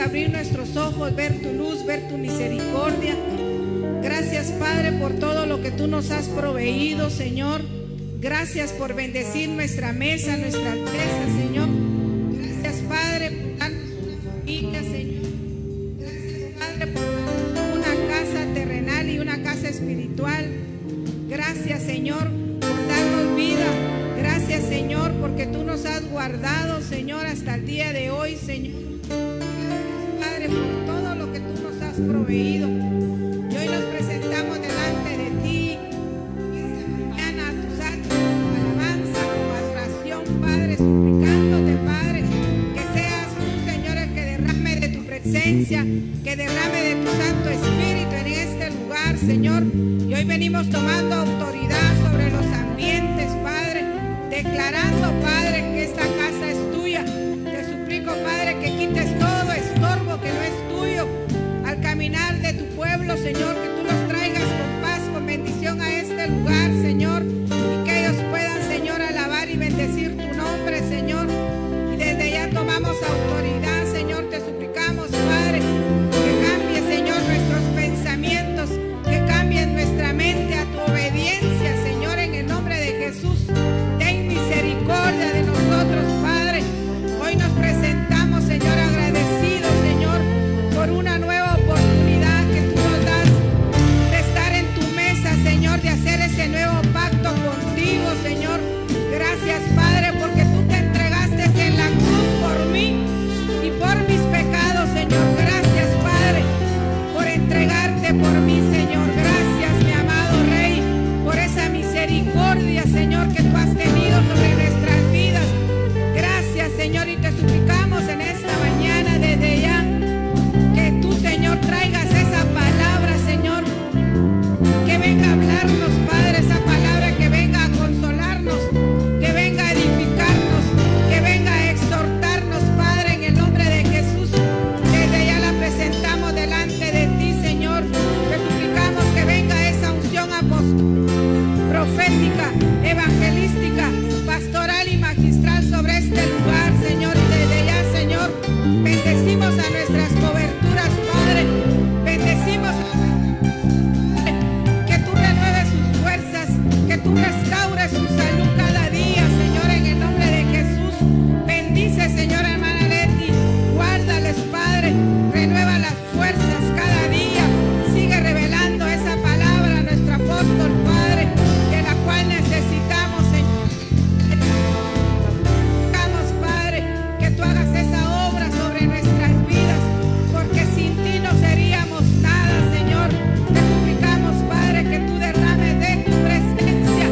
abrir nuestros ojos, ver tu luz, ver tu misericordia. Gracias, Padre, por todo lo que tú nos has proveído, Señor. Gracias por bendecir nuestra mesa, nuestra alteza, Señor. Gracias, Padre, por darnos una familia, Señor. Gracias, Padre, por una casa terrenal y una casa espiritual. Gracias, Señor, por darnos vida. Gracias, Señor, porque tú nos has guardado, Señor, hasta el día de hoy, Señor. Gracias, Padre, por todo lo que tú nos has proveído. Y hoy nos presentamos delante de ti, esta mañana, a tus actos, tu alabanza, tu adoración, Padre, suplicándote, Padre, que seas tú, Señor, el que derrame de tu presencia, que derrame de tu Santo Espíritu en este lugar, Señor. Y hoy venimos tomando autoridad sobre los ambientes, Padre, declarando, Padre, que esta casa es tuya. Te suplico, Padre, que quites todo estorbo que no es tuyo al caminar de tu pueblo, Señor, que tú los traigas con paz, con bendición a este lugar, Señor, y que ellos puedan, Señor, alabar y bendecir tu nombre, Señor. Y desde ya tomamos autoridad, Señor, te suplicamos, Padre, que cambie, Señor, nuestros pensamientos, que cambie nuestra mente a tu obediencia, Señor, en el nombre de Jesús. Ten misericordia de nosotros, Padre. Hoy nos presentamos, Señor, agradecidos, Señor, por una nueva oportunidad que tú nos das de estar en tu mesa, Señor, de hacer ese nuevo pacto contigo, Señor. Gracias, Padre, porque tú te entregaste en la cruz por mí y por mis pecados, Señor. Gracias, Padre, por entregarte por mí, Señor. Gracias, mi amado Rey, por esa misericordia, Señor, que tú has tenido sobre nuestras vidas. Gracias, Señor, y te suplicamos en esta mañana desde ya que tú, Señor, traigas esa palabra, Señor, que venga a hablarnos, Padre, esa palabra que venga a consolarnos, que venga a edificarnos, que venga a exhortarnos, Padre, en el nombre de Jesús. Desde ya la presentamos delante de ti, Señor. Te suplicamos que venga esa unción profética, evangelística, pastoral y magistral sobre este lugar, Señor. Y desde ya, Señor, bendecimos a nuestras coberturas, Padre. Bendecimos, Padre, que tú renueves sus fuerzas, que tú restaures su salud cada día, Señor, en el nombre de Jesús. Bendice, Señor, hermana Leti. Guárdales, Padre. Renueva las fuerzas cada día. Sigue revelando esa palabra a nuestro apóstol, Padre, de la cual necesitamos, Señor. Necesitamos, Padre, que tú hagas esa obra sobre nuestras vidas, porque sin ti no seríamos nada, Señor. Te suplicamos, Padre, que tú derrames de tu presencia,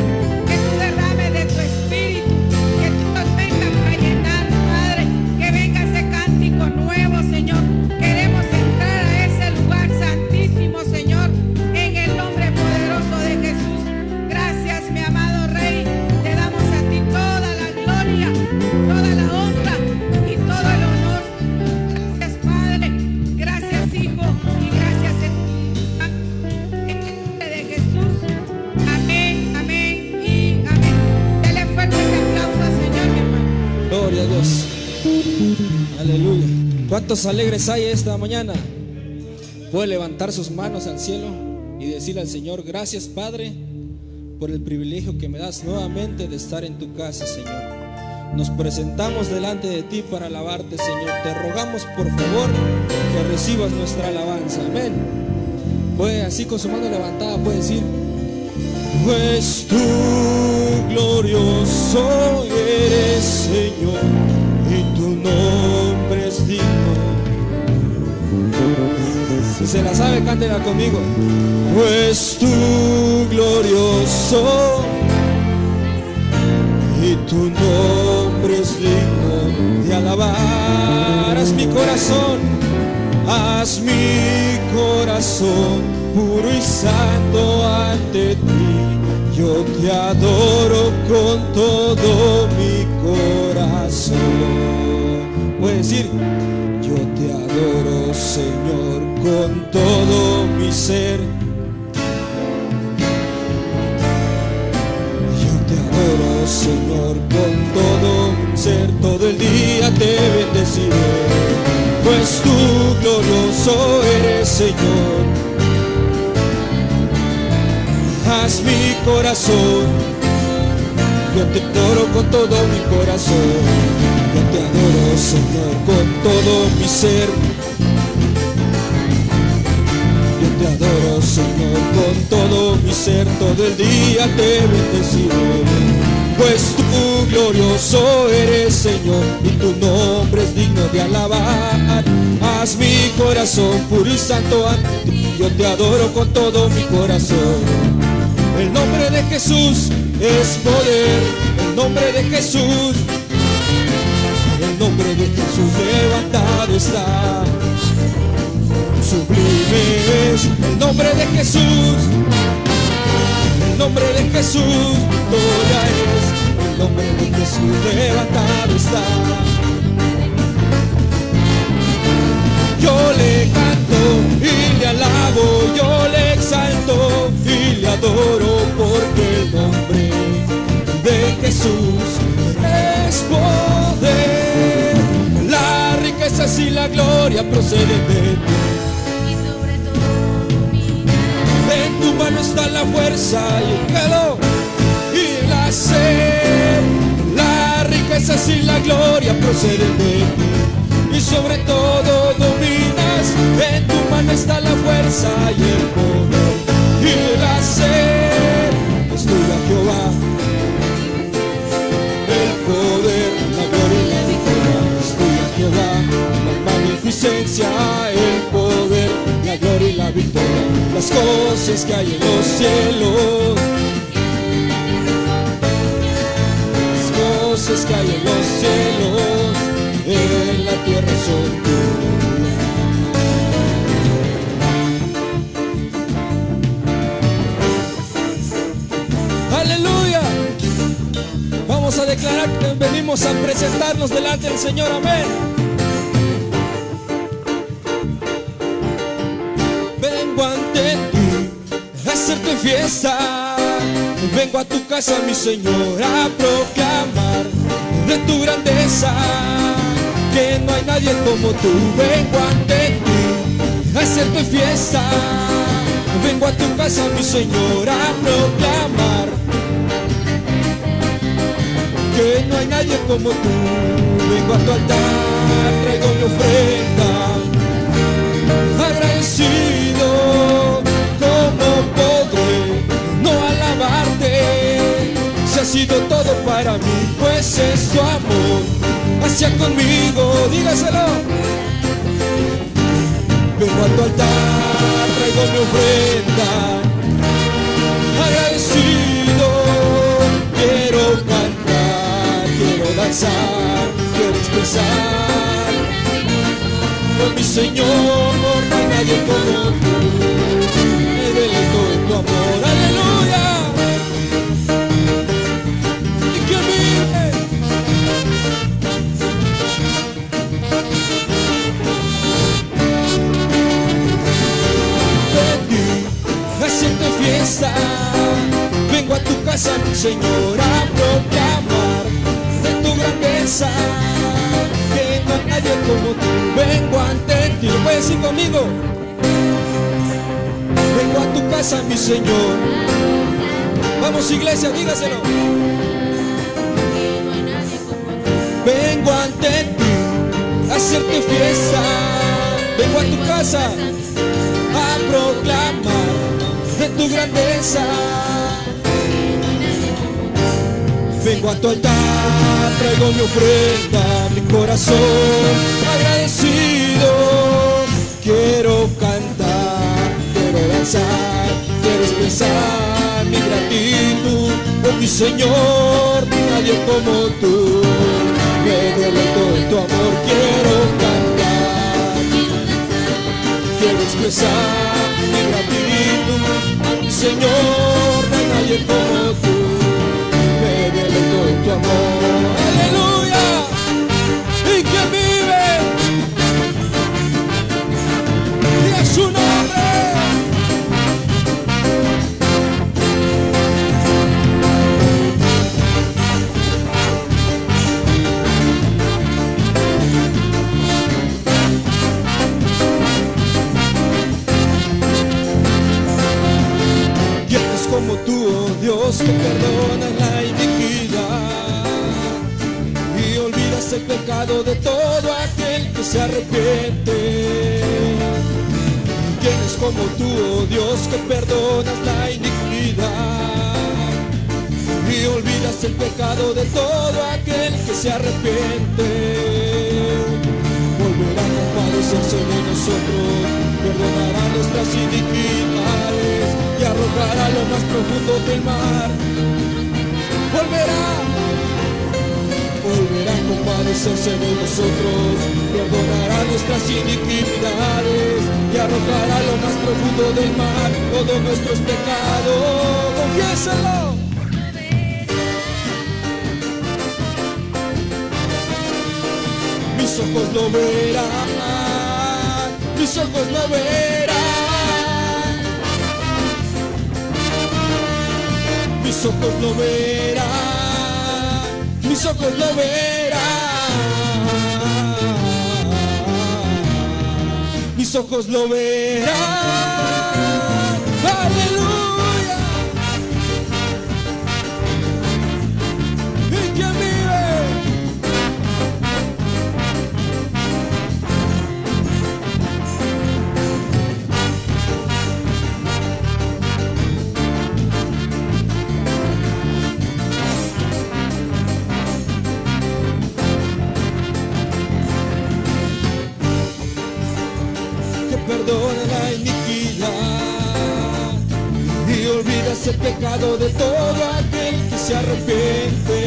que tú derrames de tu espíritu, que tú nos vengas a llenar, Padre, que venga ese cántico nuevo, Señor. Queremos entrar a ese lugar santísimo, Señor, en el nombre poderoso de Jesús. Gracias, mi amado Rey. Te damos a ti toda la gloria, toda la honra y todo el honor. Gracias, Padre. Gracias, Hijo. Y gracias, Espíritu. En el nombre de Jesús. Amén, amén y amén. Dele fuerte ese aplauso al Señor, mi hermano. Gloria a Dios. Aleluya. ¿Cuántos alegres hay esta mañana? Puede levantar sus manos al cielo y decirle al Señor: gracias, Padre, por el privilegio que me das nuevamente de estar en tu casa, Señor. Nos presentamos delante de ti para alabarte, Señor. Te rogamos, por favor, que recibas nuestra alabanza. Amén. Puede, así con su mano levantada, puede decir: pues tú glorioso eres, Señor, y tu nombre es digno. Si se la sabe, cántela conmigo. Pues tú glorioso y tu nombre es digno de alabar. Haz mi corazón puro y santo ante ti. Yo te adoro con todo mi corazón. Puedes decir: yo te adoro, Señor, con todo mi ser. Yo te adoro, Señor, con todo mi ser. Todo el día te bendeciré. Pues pues tú glorioso eres, Señor. Haz mi corazón, yo te adoro con todo mi corazón. Yo te adoro, Señor, con todo mi ser. Yo te adoro, Señor, con todo mi ser. Todo el día te bendeciré, pues tú glorioso eres, Señor, y tu nombre es digno de alabar. Haz mi corazón puro y santo ante ti. Yo te adoro con todo mi corazón. El nombre de Jesús es poder, el nombre de Jesús, el nombre de Jesús levantado está. Sublime es el nombre de Jesús, el nombre de Jesús, gloria es el nombre de Jesús levantado está. Yo le canto y le alabo, yo le exalto y le adoro, porque el nombre de Jesús es poder. Las riquezas y la gloria proceden de ti. Y sobre todo en tu mano está la fuerza y el cielo y la sed. Las riquezas y la gloria proceden de ti. Y sobre todo dominas, en tu mano está la fuerza y el poder y la sed. Es tuya, Jehová, el poder, la gloria y la victoria. Es tuya, Jehová, la magnificencia, el poder, la gloria y la victoria. Las cosas que hay en los cielos, las cosas que hay en los cielos, en la tierra son tuyas. Aleluya. Vamos a declarar que venimos a presentarnos delante del Señor. Amén. Vengo ante ti a hacerte fiesta. Vengo a tu casa, mi Señor, a proclamar de tu grandeza, que no hay nadie como tú. Vengo ante ti a hacerte fiesta. Vengo a tu casa, mi Señor, a proclamar que no hay nadie como tú. Vengo a tu altar, traigo mi ofrenda, agradecido. ¿Cómo podré no alabarte si ha sido todo para mí? Pues es tu amor hacia conmigo, dígaselo. Vengo a tu altar, traigo mi ofrenda, agradecido. Quiero cantar, quiero danzar, quiero expresar con mi Señor, no hay nadie como tú. Me deleito en tu amor, aleluya. Y que vive haciendo fiesta. Vengo a tu casa, mi Señor, a proclamar de tu grandeza, que no hay nadie como tú. Vengo ante ti, ¿lo puedes decir conmigo? Vengo a tu casa, mi Señor. Vamos, iglesia, dígaselo. Vengo ante ti a hacerte fiesta. Vengo a tu casa a proclamar de tu grandeza. Vengo a tu altar, traigo mi ofrenda, mi corazón agradecido. Quiero cantar, quiero danzar, quiero expresar mi gratitud. Oh mi Señor, nadie como tú. Me deleito en tu amor, quiero cantar, quiero expresar mi gratitud. Mi Señor, no hay nadie como tú. Me deleito en tu amor, aleluya. Y que vive, y es su nombre. arrepiente. ¿Quién es como tú, oh Dios, que perdonas la iniquidad y olvidas el pecado de todo aquel que se arrepiente? Volverá a compadecerse de nosotros, perdonará nuestras iniquidades y arrojará lo más profundo del mar. Volverá a compadecerse de nosotros, perdonará nuestras iniquidades y arrojará lo más profundo del mar todos nuestros pecados. Confiésalo. Mis ojos lo verán, mis ojos lo verán, mis ojos lo verán, mis ojos lo verán, mis ojos lo verán. Aleluya. ¿Y quién vive? Perdona la iniquidad y olvidas el pecado de todo aquel que se arrepiente.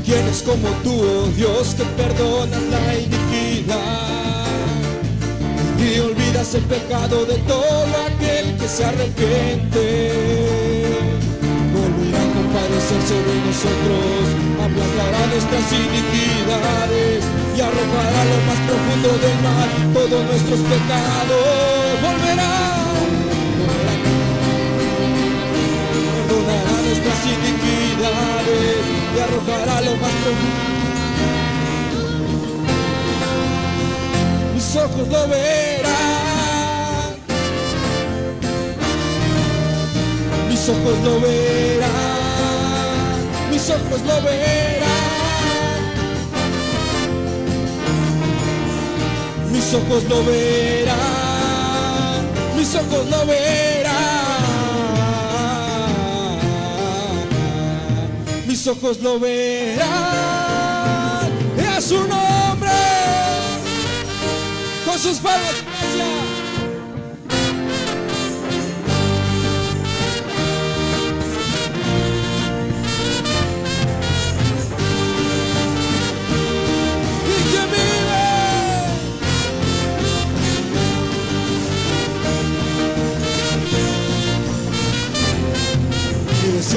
¿Quién es como tú, oh Dios, que perdonas la iniquidad y olvidas el pecado de todo aquel que se arrepiente? Volverá a compadecerse de nosotros, aplastará nuestras iniquidades y arrojará lo más profundo del mar todos nuestros pecados. Perdonará nuestras iniquidades y arrojará lo más profundo. Mis ojos lo verán, mis ojos lo verán, mis ojos lo verán. Mis ojos lo verán, mis ojos lo verán, mis ojos lo verán. Y a su nombre, con sus palmas, iglesia.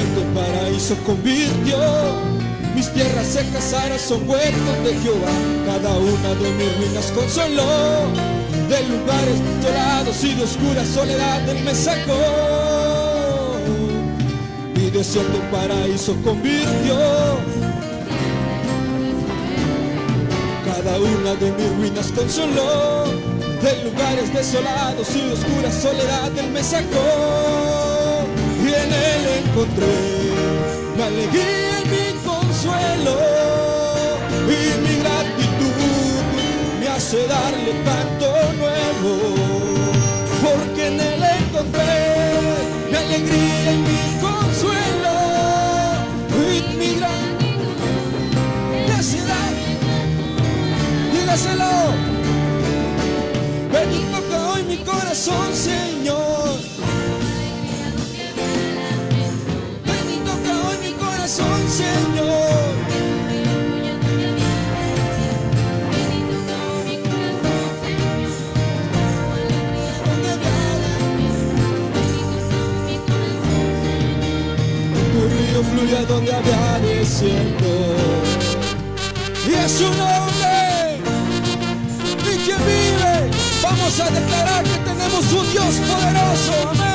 El paraíso convirtió, mis tierras secas ahora son huertos de Jehová. Cada una de mis ruinas consoló, de lugares desolados y de oscura soledad Él me sacó. Mi desierto en paraíso convirtió, cada una de mis ruinas consoló, de lugares desolados y de oscura soledad Él me sacó. Y en Él encontré mi alegría y mi consuelo, y mi gratitud me hace darle canto nuevo, porque en Él encontré mi alegría y mi consuelo, y mi gratitud me hace darle. Dígaselo. Ven y toca hoy mi corazón, Señor. Señor, tu río fluye a donde había desierto, y es su nombre. ¿Y quién vive? Vamos a declarar que tenemos un Dios poderoso. Amén.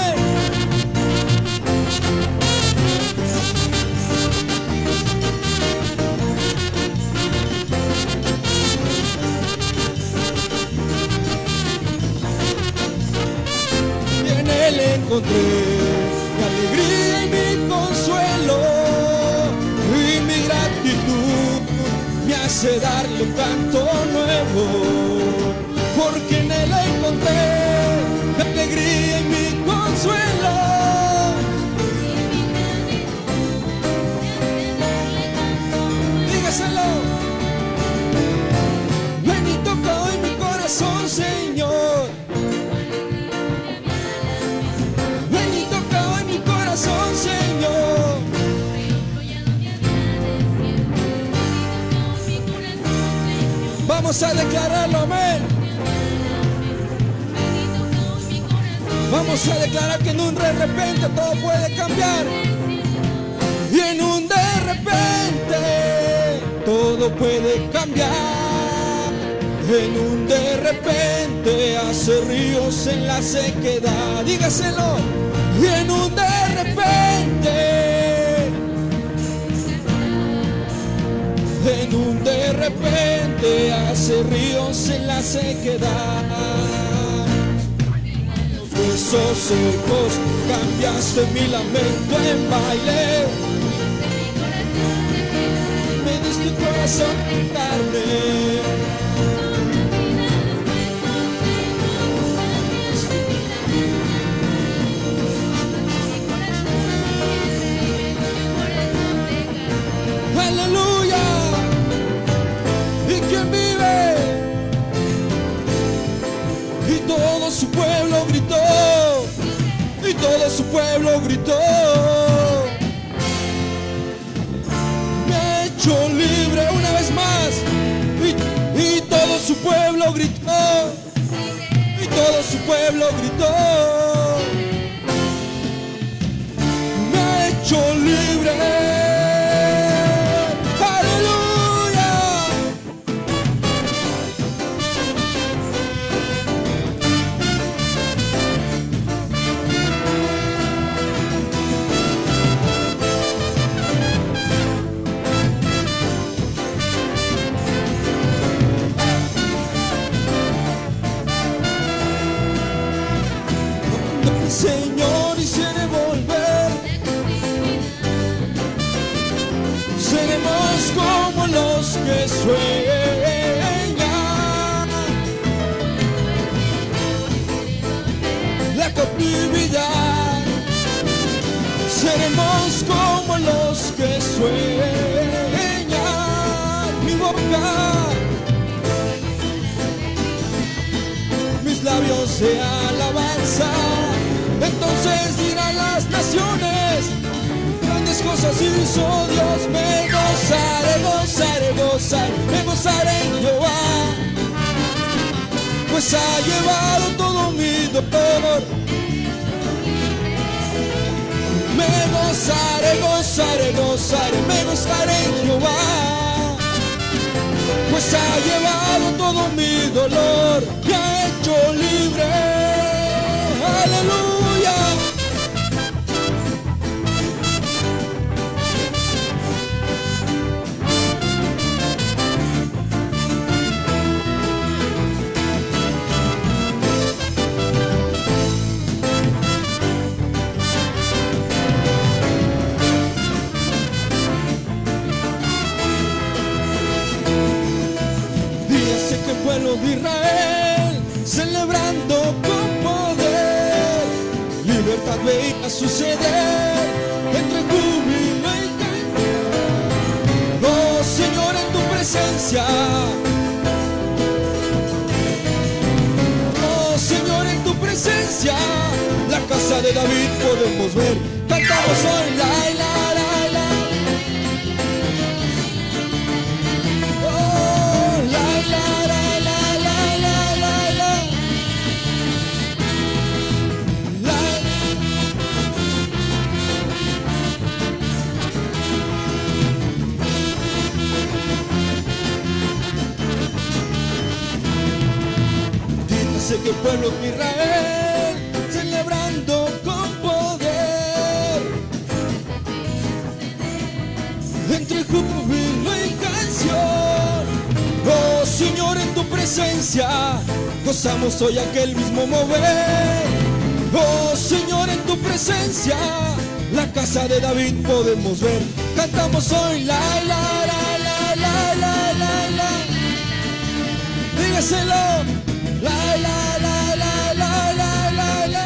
Él encontré mi alegría y mi consuelo, y mi gratitud me hace darle un canto nuevo, corazón, Señor. Ven y toca hoy mi corazón, Señor. Vamos a declararlo, amén. Vamos a declarar que en un de repente todo puede cambiar. Y en un de repente todo puede cambiar. En un de repente hace ríos en la sequedad. Dígaselo. Y en un de repente, en un de repente hace ríos en la sequedad. Los huesos secos cambiaste mi lamento en baile. Me diste tu corazón en carne. Aleluya. ¿Y quién vive? Y todo su pueblo gritó. Y todo su pueblo gritó. Me ha hecho libre una vez más. Y todo su pueblo gritó. Y todo su pueblo gritó. Me ha hecho libre. Señor, hiciere volver. Seremos como los que sueñan. La cautividad. Seremos como los que sueñan. Mi boca, mis labios de alabanza. Entonces dirán las naciones, grandes cosas hizo Dios. Me gozaré, gozaré, gozaré, me gozaré en Jehová, pues ha llevado todo mi dolor. Me gozaré, gozaré, gozaré, me gozaré en Jehová, pues ha llevado todo mi dolor. Me ha hecho libre. Aleluya. Dígase que el pueblo de Israel celebrando con poder, libertad veía suceder entre júbilo y canto. Oh Señor, en tu presencia. Oh Señor, en tu presencia, la casa de David podemos ver. Cantamos hoy la la la la. Oh la la la la la la la la. Dígase que el pueblo de Israel celebrando con poder, entre júbilo y canción. Oh Señor, en tu presencia gozamos hoy aquel mismo mover. Oh Señor, en tu presencia la casa de David podemos ver. Cantamos hoy la la la la la la la la. Dígaselo. La la la la la la la la.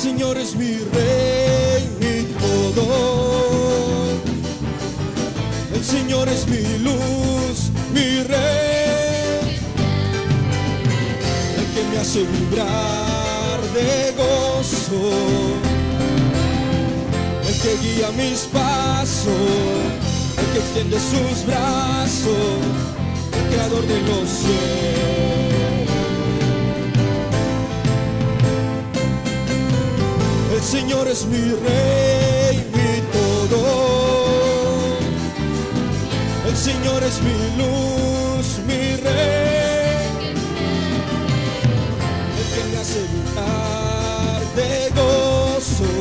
Señor es mi rey, mi todo. El Señor es mi luz, mi rey, el que me hace vibrar de gozo, el que guía mis pasos, el que extiende sus brazos, el creador de los cielos. El Señor es mi rey, mi todo. El Señor es mi luz, mi rey, el que me hace vibrar de gozo,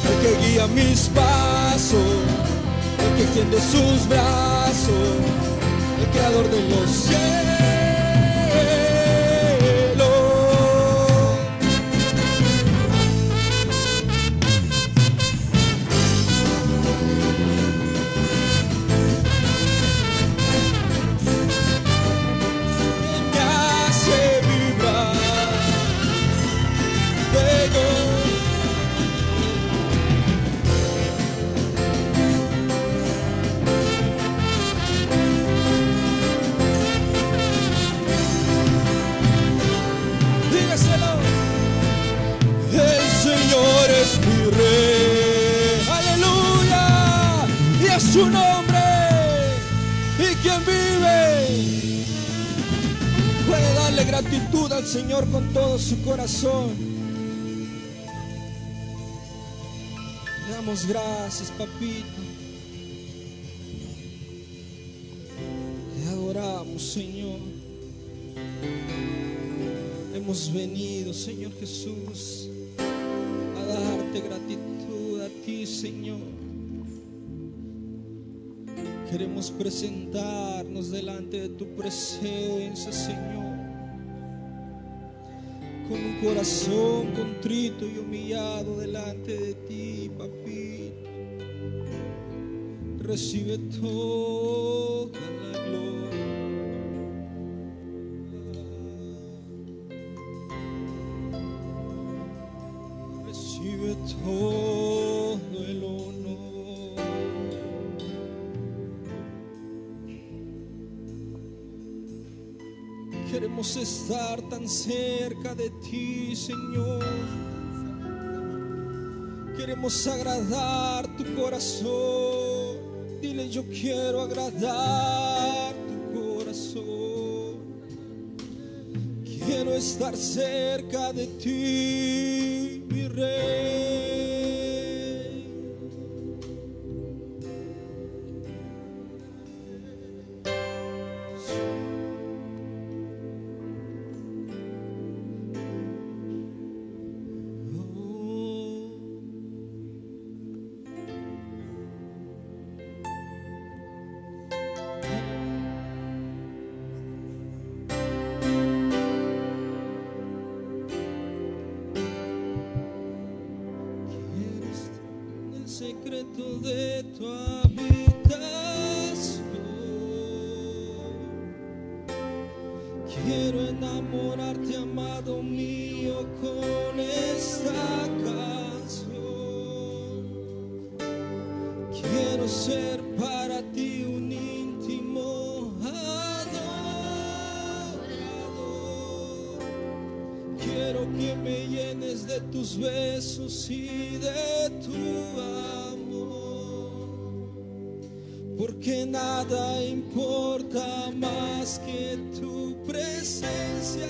el que guía mis pasos, el que extiende sus brazos, el creador de los cielos. Su nombre, y quien vive puede darle gratitud al Señor con todo su corazón. Le damos gracias, papito. Te adoramos, Señor. Hemos venido, Señor Jesús, a darte gratitud a ti, Señor. Queremos presentarnos delante de tu presencia, Señor, con un corazón contrito y humillado delante de ti, papito. Recibe toda la gloria. Recibe todo el honor. Queremos estar tan cerca de ti, Señor. Queremos agradar tu corazón. Dile: yo quiero agradar tu corazón. Quiero estar cerca de ti, mi Rey. Secreto de tu habitación, quiero enamorarte, amado mío, con esta canción. Quiero ser para ti un íntimo adorador. Quiero que me llenes de tus besos y de tu amor, porque nada importa más que tu presencia.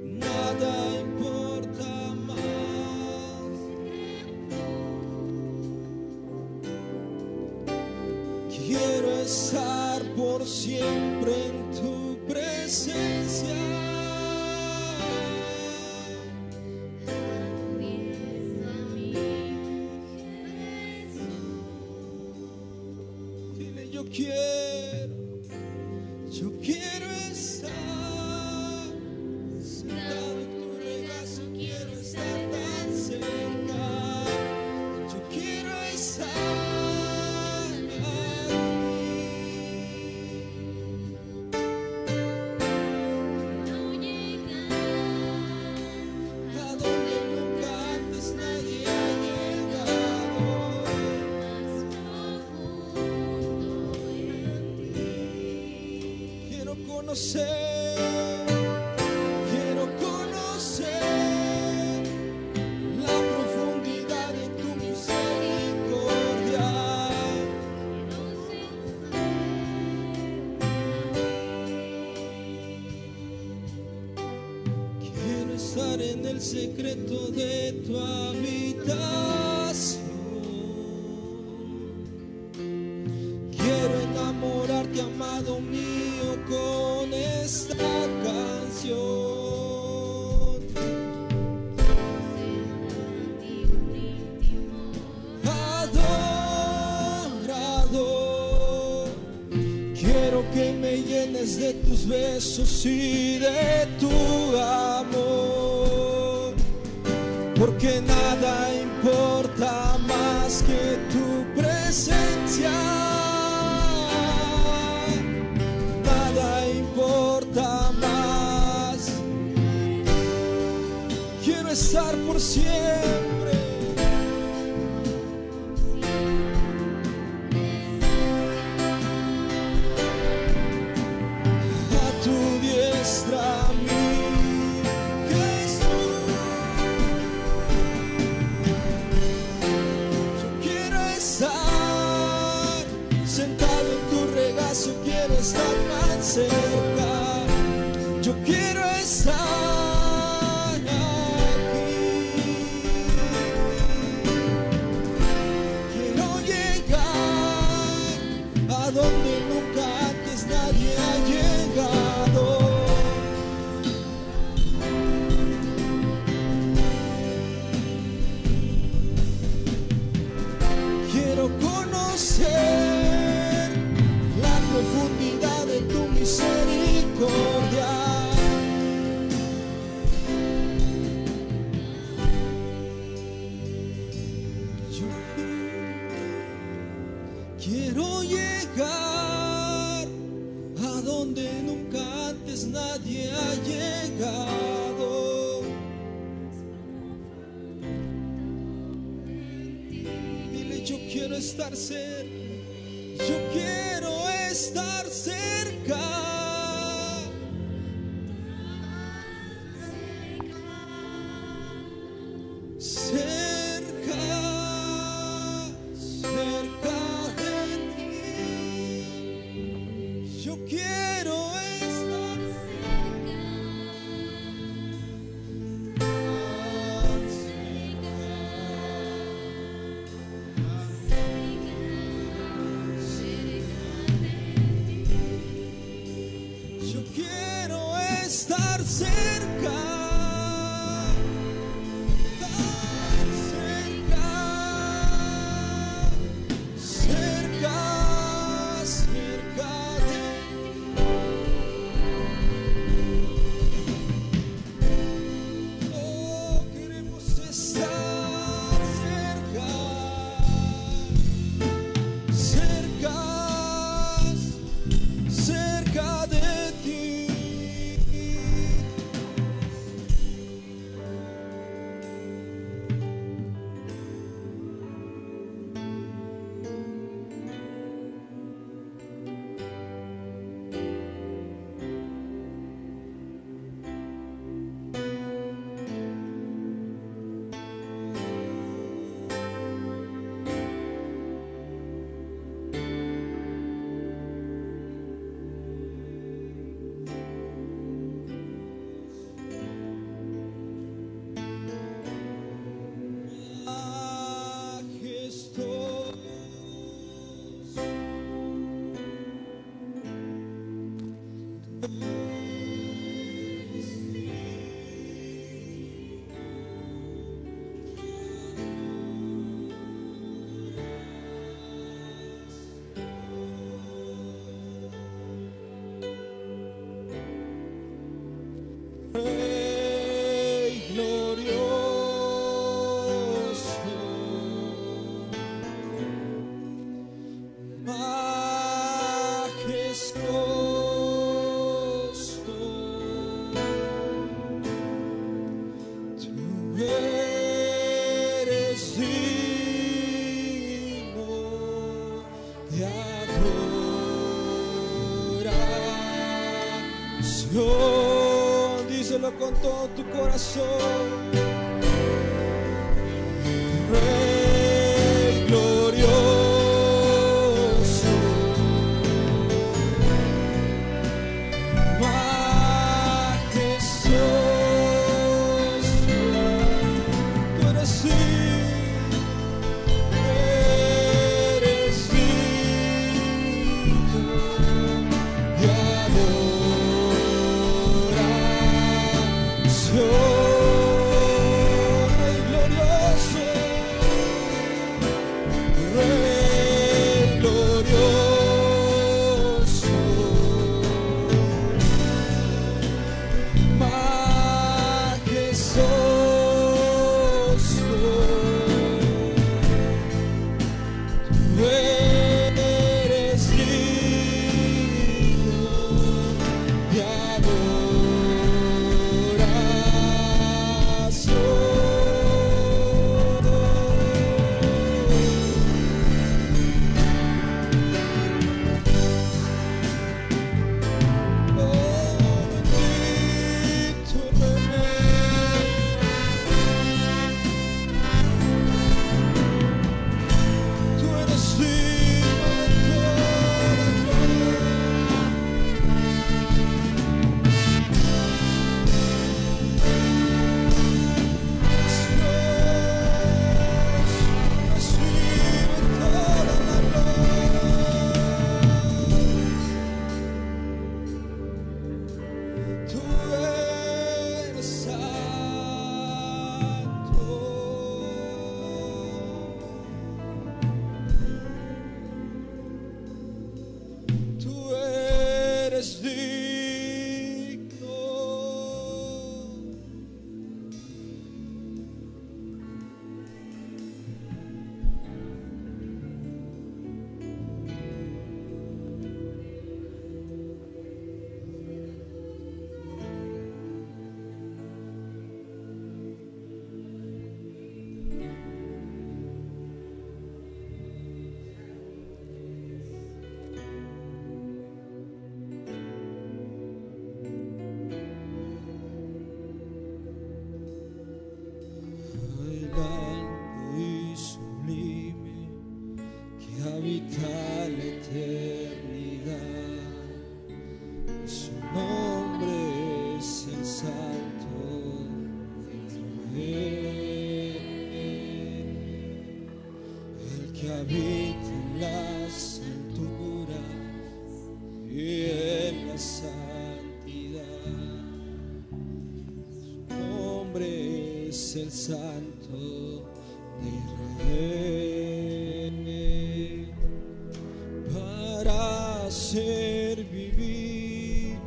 Nada importa más. Quiero estar por siempre en tu presencia. Yo quiero estar sentado en tu regazo, quiero estar tan cerca. Yo quiero estar aquí. conocer la profundidad de tu misericordia. Quiero estar en el secreto de tu habitación. Quiero enamorarte, amado mío, con esta canción. Adorado, quiero que me llenes de tus besos y de tu amor, porque nada importa más que tu presencia. Nada importa más. Quiero estar por siempre a tu diestra, mi Jesús. Yo quiero estar sentado en tu regazo, quiero estar más cerca. Yo quiero estar aquí. Quiero llegar a donde nunca antes nadie ha llegado. Quiero conocer la profundidad de tu misericordia. Yo quiero llegar a donde nunca antes nadie ha llegado. Dile, yo quiero estar cerca. Yo quiero estar cerca. Cerca, cerca de ti. Yo quiero estar Yo quiero estar cerca, tan cerca, cerca, cerca de ti. Oh, queremos estar cerca, cerca, cerca de ti. Rey glorioso, majestuoso, tú eres digno de adorar. díselo con todo tu corazón. Rey glorioso, majestuoso, tú eres el Santo de Israel, para hacer vivir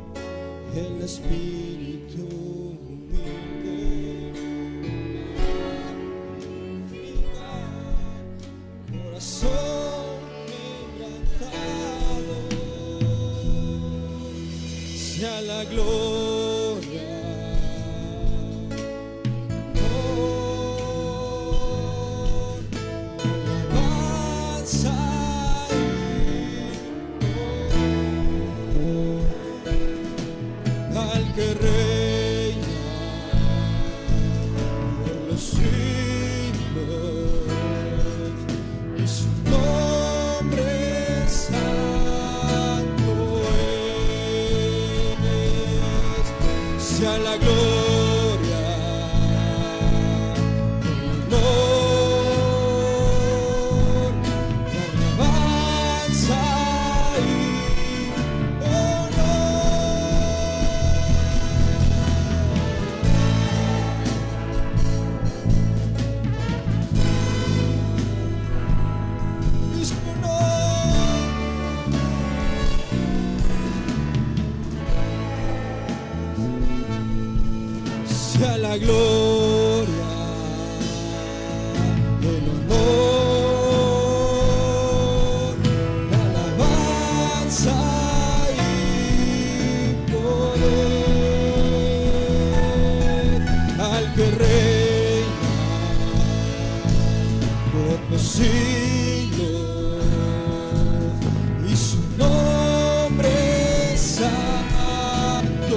el espíritu humilde, corazón quebrantado, sea la gloria. Que reina por los siglos y su nombre santo es, sea la gloria, el honor, la alabanza y sea la gloria, el honor, la alabanza y poder al que reina por los siglos y su nombre es santo.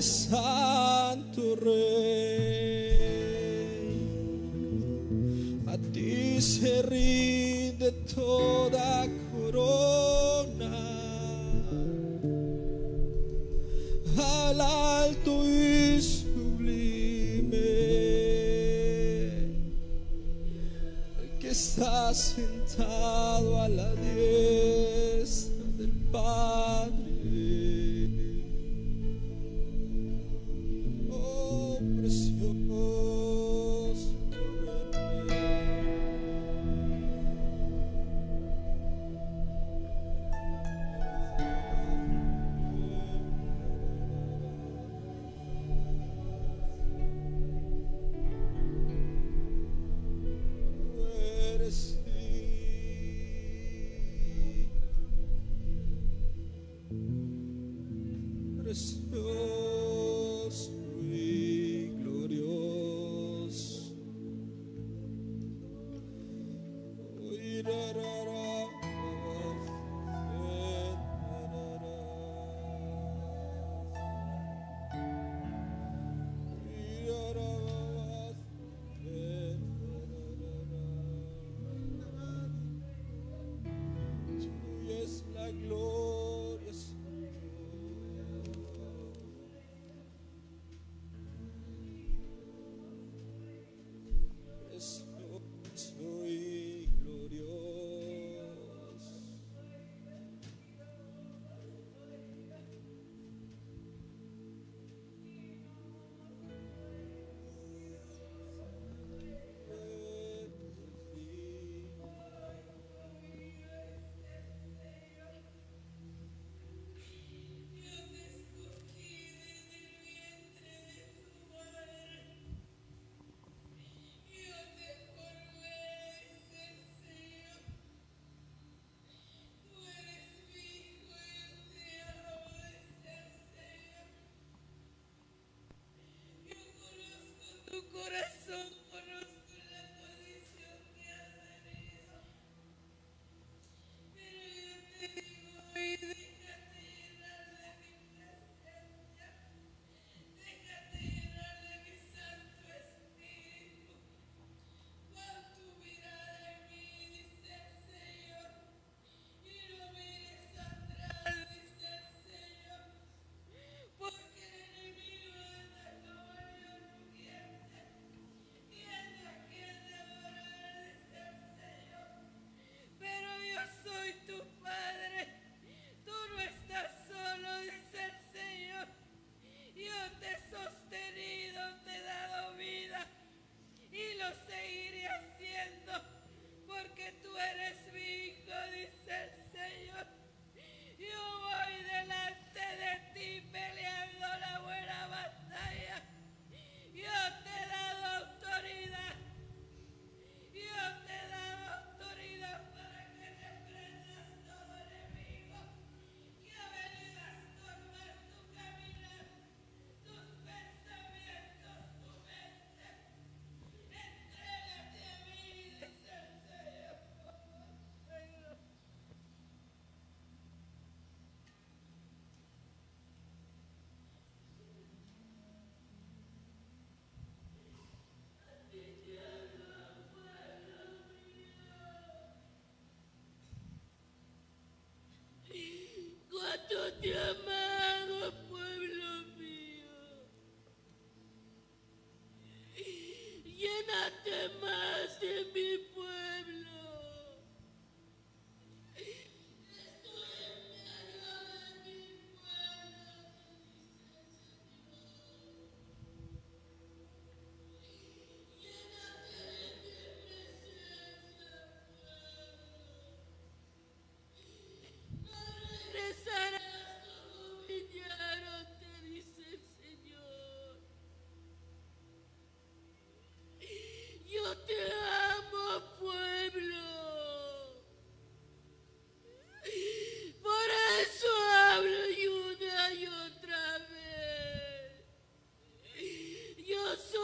Santo Rey, a ti se rinde toda corona, al alto y sublime, el que está sentado a la diestra del Padre.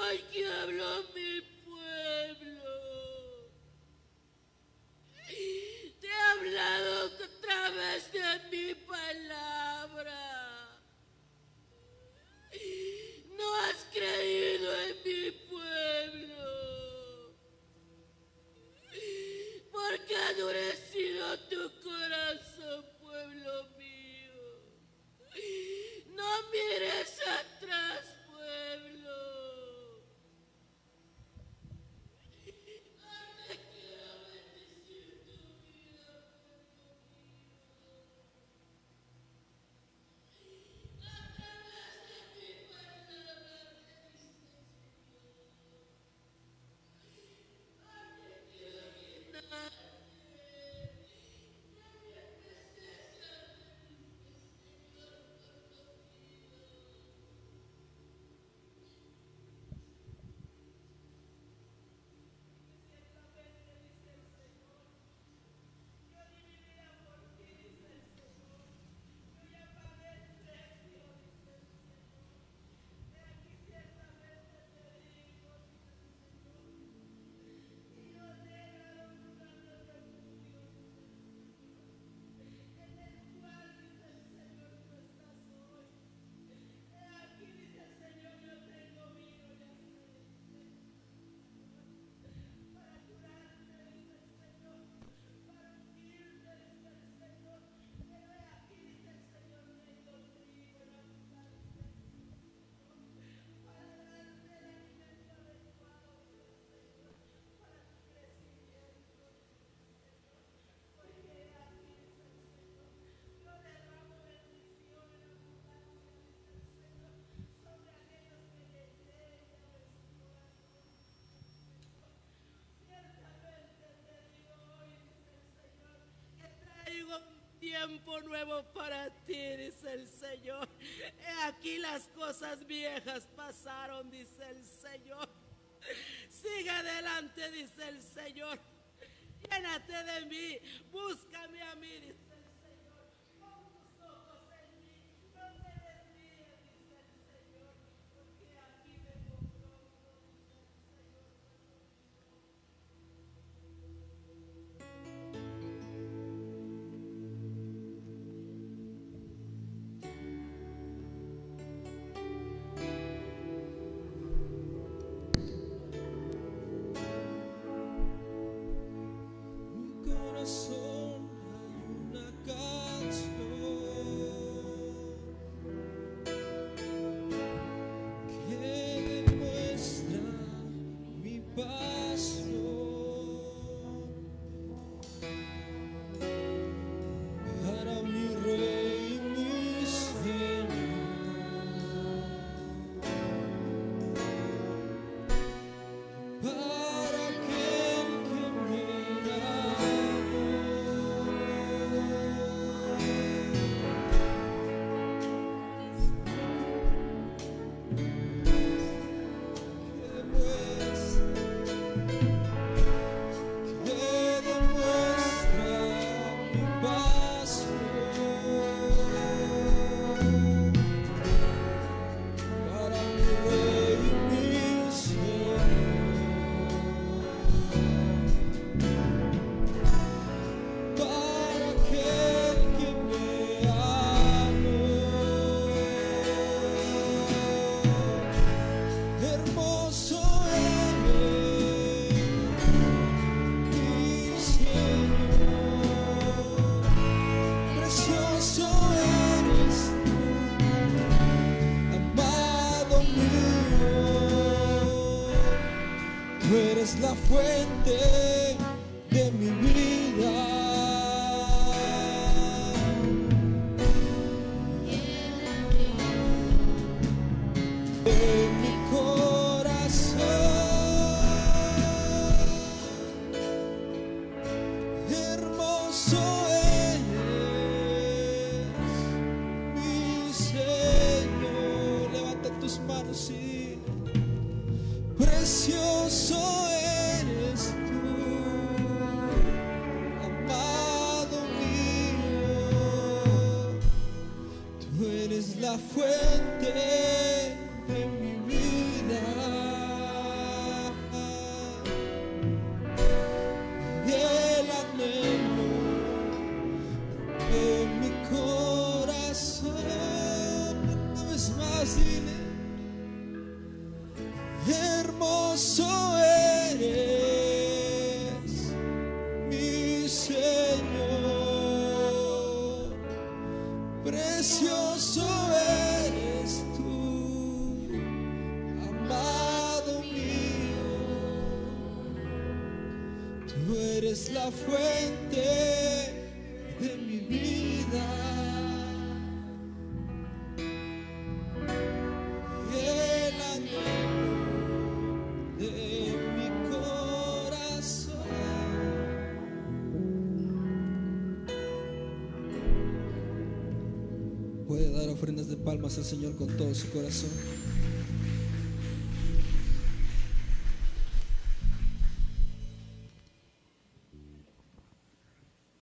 Hoy que habló mi pueblo, te he hablado a través de mi palabra. No has creído en mi pueblo, porque ha endurecido tu corazón, pueblo mío. No mires atrás, pueblo. Te quiero bendecir tu vida, pueblo mío. A través de mi palabra te dice el Señor. Te quiero quitar. Tiempo nuevo para ti, dice el Señor. He aquí las cosas viejas pasaron, dice el Señor. Sigue adelante, dice el Señor. Llénate de mí, búscame a mí, dice el Señor. Pon tus ojos en mí, no te desvíes, dice el Señor, porque aquí vengo pronto, dice el Señor. Corazón hay una canción que demuestra mi pasión para mi Rey y mi Señor, para aquel que me amó. Que demuestra mi pasión para mi Rey y mi Señor, para aquel que me amó. Hermoso eres, mi Señor, precioso eres tú, amado mío. Tú eres la fuente de mi vida, de mi corazón. Hermoso eres, mi Señor. Levanta tus manos y dile: precioso eres tú, amado mío. Tú eres la fuente de mi vida. Hermoso eres, mi Señor, precioso eres tú, amado mío. Tú eres la fuente de mi vida. Puede dar ofrendas de palmas al Señor con todo su corazón.